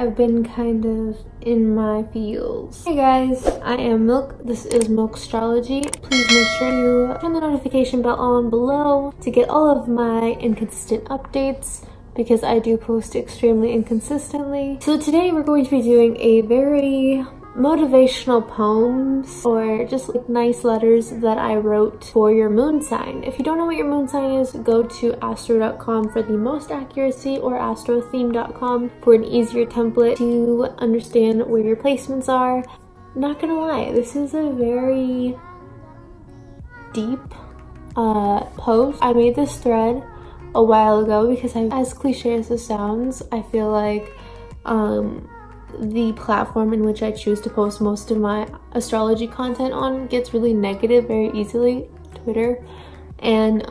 I've been kind of in my feels. Hey guys, I am Milk. This is Milk Astrology. Please make sure you turn the notification bell on below to get all of my inconsistent updates, because I do post extremely inconsistently. So today we're going to be doing a very motivational poems, or just like nice letters that I wrote for your moon sign. If you don't know what your moon sign is, go to astro.com for the most accuracy, or astrotheme.com for an easier template to understand where your placements are. Not gonna lie, this is a very deep post. I made this thread a while ago because as cliche as this sounds, I feel like the platform in which I choose to post most of my astrology content on gets really negative very easily, Twitter, and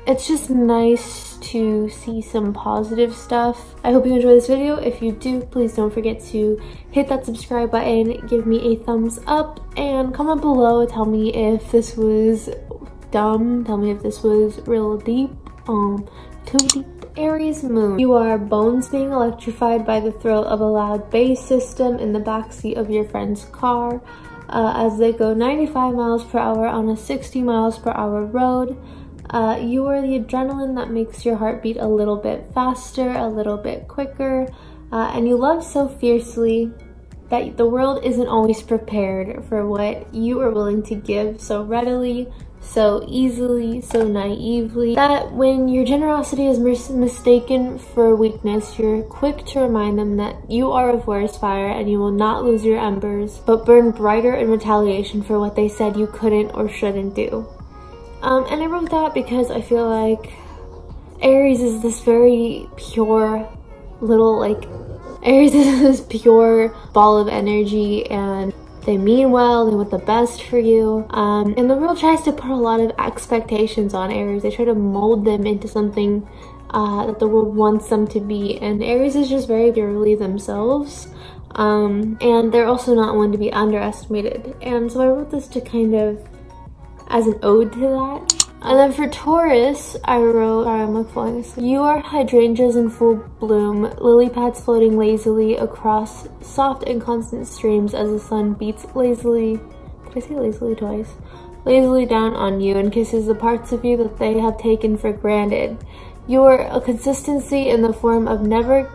it's just nice to see some positive stuff. I hope you enjoy this video. If you do, please don't forget to hit that subscribe button, give me a thumbs up, and comment below, tell me if this was dumb, tell me if this was real deep, too deep. Aries moon. You are bones being electrified by the thrill of a loud bass system in the backseat of your friend's car as they go 95 miles per hour on a 60 miles per hour road. You are the adrenaline that makes your heart beat a little bit faster, a little bit quicker, and you love so fiercely that the world isn't always prepared for what you are willing to give so readily, so easily, so naively, that when your generosity is mistaken for weakness, you're quick to remind them that you are a forest fire and you will not lose your embers, but burn brighter in retaliation for what they said you couldn't or shouldn't do. And I wrote that because I feel like Aries is this very pure little, Aries is this pure ball of energy, and they mean well, they want the best for you. And the world tries to put a lot of expectations on Aries. They try to mold them into something that the world wants them to be. And Aries is just very purely themselves. And they're also not one to be underestimated. And so I wrote this to kind of as an ode to that. And then for Taurus, I wrote, sorry, I'm like falling asleep. You are hydrangeas in full bloom, lily pads floating lazily across soft and constant streams as the sun beats lazily, did I say lazily twice? Lazily down on you and kisses the parts of you that they have taken for granted. You are a consistency in the form of never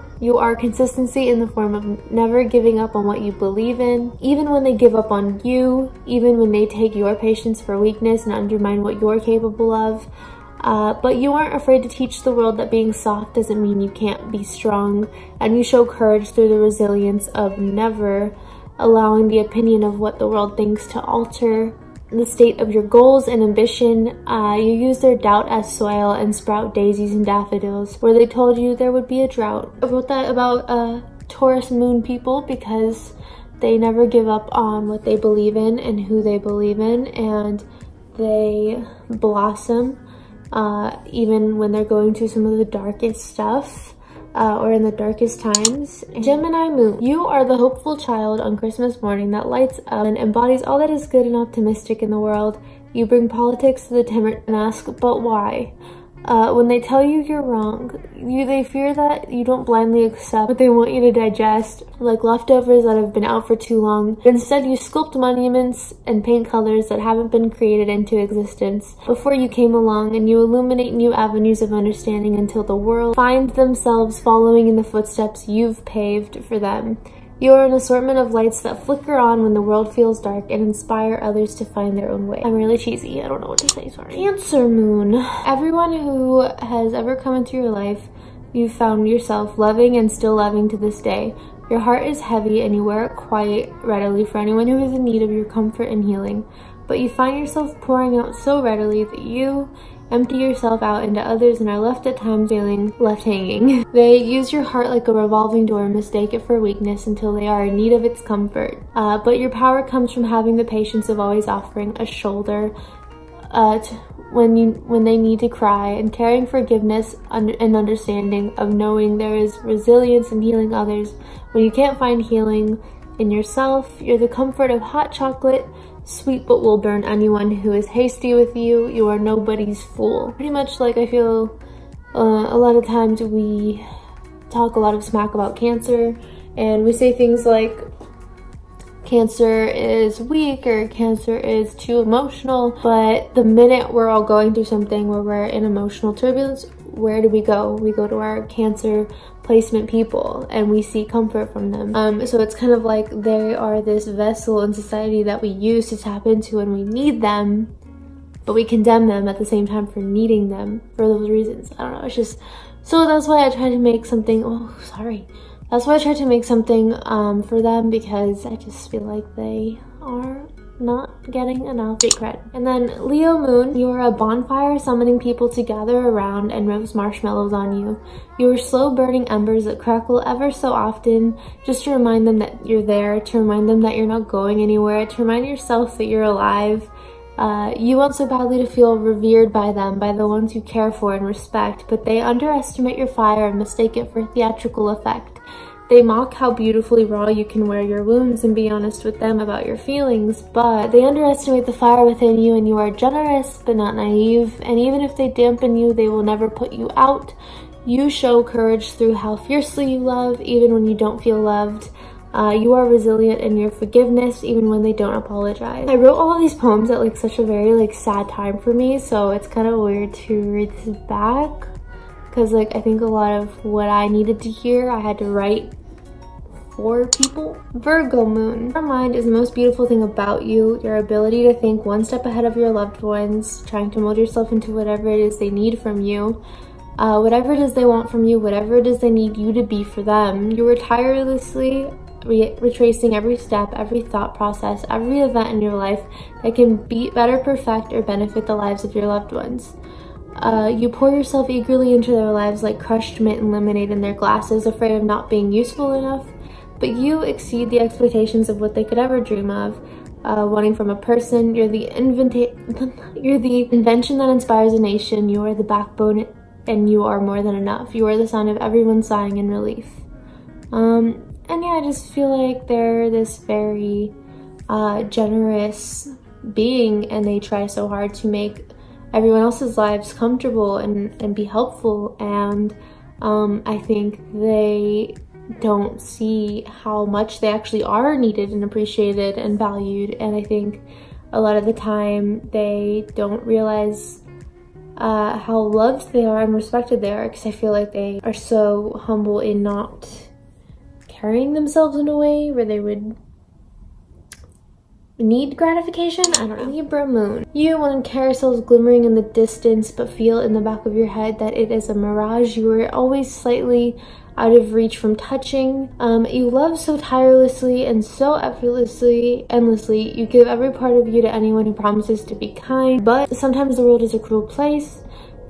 giving up on what you believe in, even when they give up on you, even when they take your patience for weakness and undermine what you're capable of. But you aren't afraid to teach the world that being soft doesn't mean you can't be strong, and you show courage through the resilience of never allowing the opinion of what the world thinks to alter the state of your goals and ambition. You use their doubt as soil and sprout daisies and daffodils where they told you there would be a drought. I wrote that about Taurus moon people because they never give up on what they believe in and who they believe in, and they blossom even when they're going through some of the darkest stuff. Or in the darkest times. Gemini moon. You are the hopeful child on Christmas morning that lights up and embodies all that is good and optimistic in the world. You bring politics to the timid and ask, but why? When they tell you you're wrong, they fear that you don't blindly accept what they want you to digest, like leftovers that have been out for too long. Instead, you sculpt monuments and paint colors that haven't been created into existence before you came along, and you illuminate new avenues of understanding until the world finds themselves following in the footsteps you've paved for them. You are an assortment of lights that flicker on when the world feels dark and inspire others to find their own way. I'm really cheesy. I don't know what to say, sorry. Cancer moon. Everyone who has ever come into your life, you've found yourself loving and still loving to this day. Your heart is heavy and you wear it quite readily for anyone who is in need of your comfort and healing. But you find yourself pouring out so readily that you empty yourself out into others and are left at times feeling left hanging. They use your heart like a revolving door and mistake it for weakness until they are in need of its comfort. But your power comes from having the patience of always offering a shoulder when they need to cry, and carrying forgiveness and understanding of knowing there is resilience in healing others. When you can't find healing in yourself, you're the comfort of hot chocolate, sweet but will burn anyone who is hasty with you. You are nobody's fool. Pretty much, like, I feel a lot of times we talk a lot of smack about Cancer, and we say things like Cancer is weak or Cancer is too emotional. But the minute we're all going through something where we're in emotional turbulence, where do we go? We go to our Cancer placement people and we seek comfort from them. So it's kind of like they are this vessel in society that we use to tap into when we need them, but we condemn them at the same time for needing them for those reasons. I don't know, it's just, so that's why I tried to make something, that's why I tried to make something for them, because I just feel like they are not getting enough street cred. And then Leo moon, you are a bonfire summoning people to gather around and roast marshmallows on you. You are slow burning embers that crackle ever so often, just to remind them that you're there, to remind them that you're not going anywhere, to remind yourself that you're alive. You want so badly to feel revered by them, by the ones you care for and respect, but they underestimate your fire and mistake it for theatrical effect. They mock how beautifully raw you can wear your wounds and be honest with them about your feelings, but they underestimate the fire within you, and you are generous but not naive, and even if they dampen you, they will never put you out. You show courage through how fiercely you love, even when you don't feel loved. You are resilient in your forgiveness, even when they don't apologize. I wrote all of these poems at like such a very sad time for me, so it's kind of weird to read this back, because like I think a lot of what I needed to hear I had to write for people. Virgo moon. Your mind is the most beautiful thing about you. Your ability to think one step ahead of your loved ones, trying to mold yourself into whatever it is they need from you. Whatever it is they want from you, whatever it is they need you to be for them. You are tirelessly retracing every step, every thought process, every event in your life that can better perfect or benefit the lives of your loved ones. You pour yourself eagerly into their lives like crushed mint and lemonade in their glasses, afraid of not being useful enough, but you exceed the expectations of what they could ever dream of, wanting from a person. You're the invention that inspires a nation. You are the backbone, and you are more than enough. You are the sound of everyone sighing in relief. And yeah, I just feel like they're this very generous being, and they try so hard to make everyone else's lives comfortable and be helpful, and I think they don't see how much they actually are needed and appreciated and valued, and I think a lot of the time they don't realize how loved they are and respected they are, because I feel like they are so humble in not carrying themselves in a way where they would need gratification. I don't know. Libra moon. You want carousels glimmering in the distance, but feel in the back of your head that it is a mirage. You are always slightly out of reach from touching. You love so tirelessly and so effortlessly, endlessly. You give every part of you to anyone who promises to be kind, but sometimes the world is a cruel place.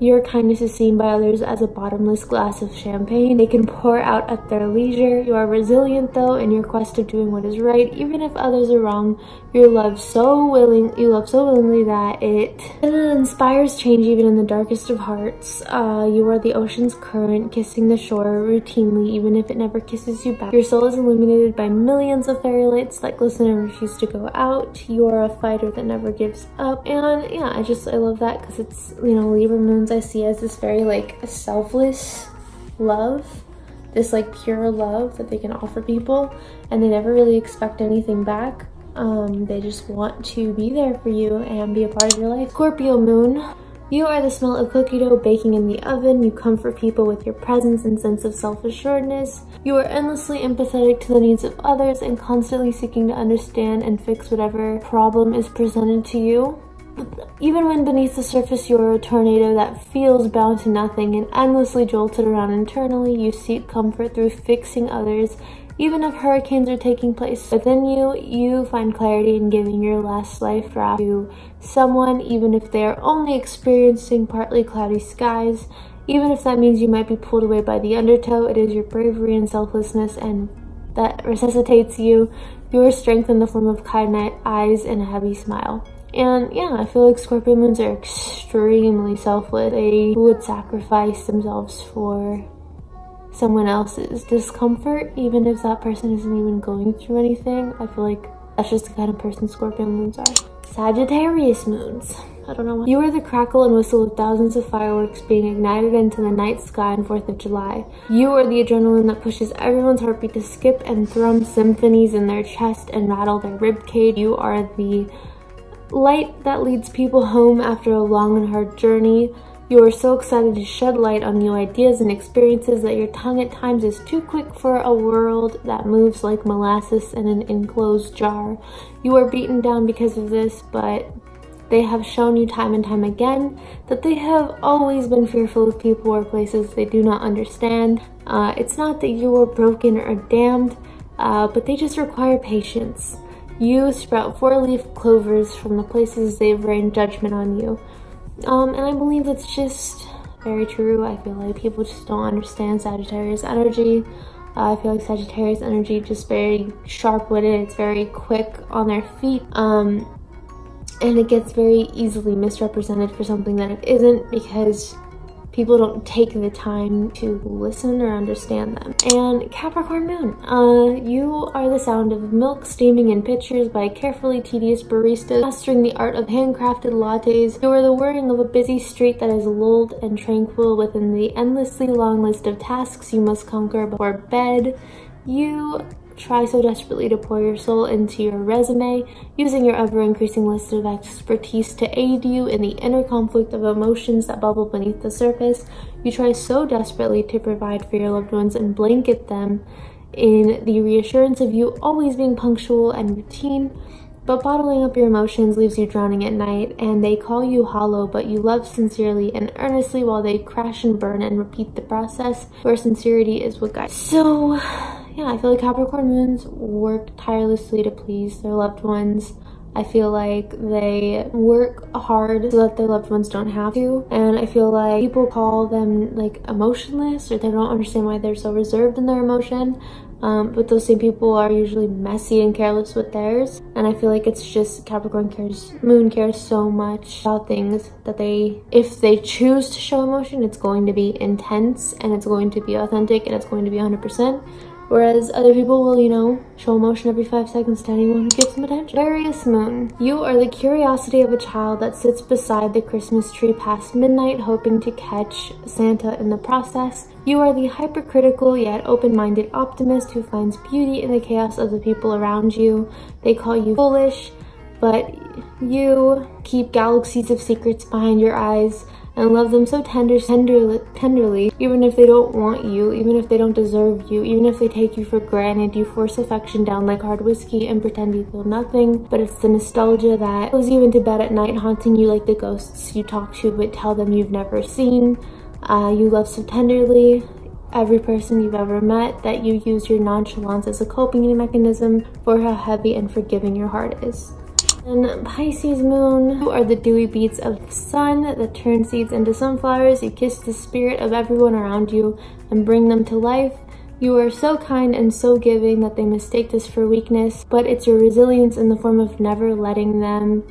Your kindness is seen by others as a bottomless glass of champagne they can pour out at their leisure. You are resilient though in your quest of doing what is right, even if others are wrong. You love so willingly that it inspires change even in the darkest of hearts. You are the ocean's current, kissing the shore routinely, even if it never kisses you back. Your soul is illuminated by millions of fairy lights that glisten and refuse to go out. You are a fighter that never gives up, and yeah, I love that, because it's, you know, Libra moons I see as this very selfless love, this pure love that they can offer people, and they never really expect anything back. They just want to be there for you and be a part of your life. Scorpio moon. You are the smell of cookie dough baking in the oven. You comfort people with your presence and sense of self-assuredness. You are endlessly empathetic to the needs of others and constantly seeking to understand and fix whatever problem is presented to you. Even when beneath the surface you're a tornado that feels bound to nothing and endlessly jolted around internally, you seek comfort through fixing others. Even if hurricanes are taking place within you, you find clarity in giving your last life draft to someone, even if they are only experiencing partly cloudy skies. Even if that means you might be pulled away by the undertow, it is your bravery and selflessness and that resuscitates you. Your strength in the form of kind eyes and a happy smile. And yeah, I feel like Scorpio moons are extremely selfless. They would sacrifice themselves for someone else's discomfort, even if that person isn't even going through anything. I feel like that's just the kind of person Scorpio moons are. Sagittarius moons. I don't know why. You are the crackle and whistle of thousands of fireworks being ignited into the night sky on 4th of July. You are the adrenaline that pushes everyone's heartbeat to skip and thrum symphonies in their chest and rattle their ribcage. You are the light that leads people home after a long and hard journey. You are so excited to shed light on new ideas and experiences that your tongue at times is too quick for a world that moves like molasses in an enclosed jar. You are beaten down because of this, but they have shown you time and time again that they have always been fearful of people or places they do not understand. It's not that you are broken or damned, but they just require patience. You sprout 4-leaf clovers from the places they've rained judgment on you. And I believe that's just very true. I feel like people just don't understand Sagittarius energy. I feel like Sagittarius energy just very sharp-witted. It's very quick on their feet. And it gets very easily misrepresented for something that it isn't because people don't take the time to listen or understand them. And Capricorn moon, you are the sound of milk steaming in pitchers by carefully tedious baristas mastering the art of handcrafted lattes. You are the whirring of a busy street that is lulled and tranquil within the endlessly long list of tasks you must conquer before bed. You try so desperately to pour your soul into your resume, using your ever-increasing list of expertise to aid you in the inner conflict of emotions that bubble beneath the surface. You try so desperately to provide for your loved ones and blanket them in the reassurance of you always being punctual and routine, but bottling up your emotions leaves you drowning at night, and they call you hollow, but you love sincerely and earnestly while they crash and burn and repeat the process, where sincerity is what guides. So yeah, I feel like Capricorn moons work tirelessly to please their loved ones. I feel like they work hard so that their loved ones don't have to. And I feel like people call them like emotionless, or they don't understand why they're so reserved in their emotion. But those same people are usually messy and careless with theirs. And I feel like it's just Capricorn moon cares so much about things that if they choose to show emotion, it's going to be intense and it's going to be authentic and it's going to be 100%. Whereas other people will, you know, show emotion every 5 seconds to anyone who gives them attention. Aquarius moon. You are the curiosity of a child that sits beside the Christmas tree past midnight, hoping to catch Santa in the process. You are the hypercritical yet open-minded optimist who finds beauty in the chaos of the people around you. They call you foolish, but you keep galaxies of secrets behind your eyes and love them so tenderly, even if they don't want you, even if they don't deserve you, even if they take you for granted. You force affection down like hard whiskey and pretend you feel nothing, but it's the nostalgia that goes you into bed at night, haunting you like the ghosts you talk to but tell them you've never seen. You love so tenderly every person you've ever met that you use your nonchalance as a coping mechanism for how heavy and forgiving your heart is. And Pisces moon, you are the dewy beats of the sun that turn seeds into sunflowers. You kiss the spirit of everyone around you and bring them to life. You are so kind and so giving that they mistake this for weakness, but it's your resilience in the form of never letting them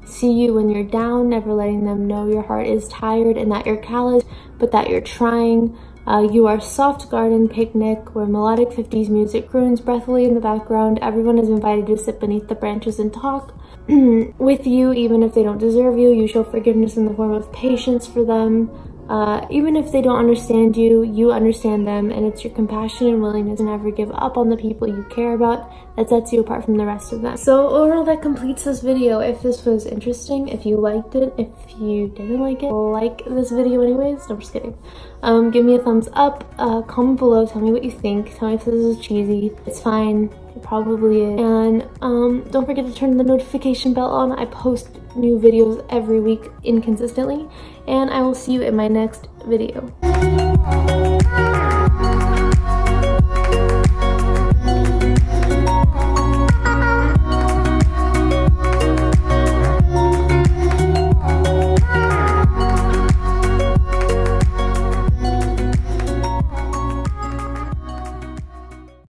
see you when you're down, never letting them know your heart is tired and that you're callous, but that you're trying. You are soft garden picnic where melodic 50s music croons breathily in the background. Everyone is invited to sit beneath the branches and talk with you, even if they don't deserve you. You show forgiveness in the form of patience for them. Even if they don't understand you, you understand them, and it's your compassion and willingness to never give up on the people you care about that sets you apart from the rest of them. So overall, that completes this video. If this was interesting, if you liked it, if you didn't like it, like this video anyways. No, I'm just kidding. Give me a thumbs up, comment below, tell me what you think, tell me if this is cheesy. It's fine, it probably is. And don't forget to turn the notification bell on. I post new videos every week inconsistently, and I will see you in my next video.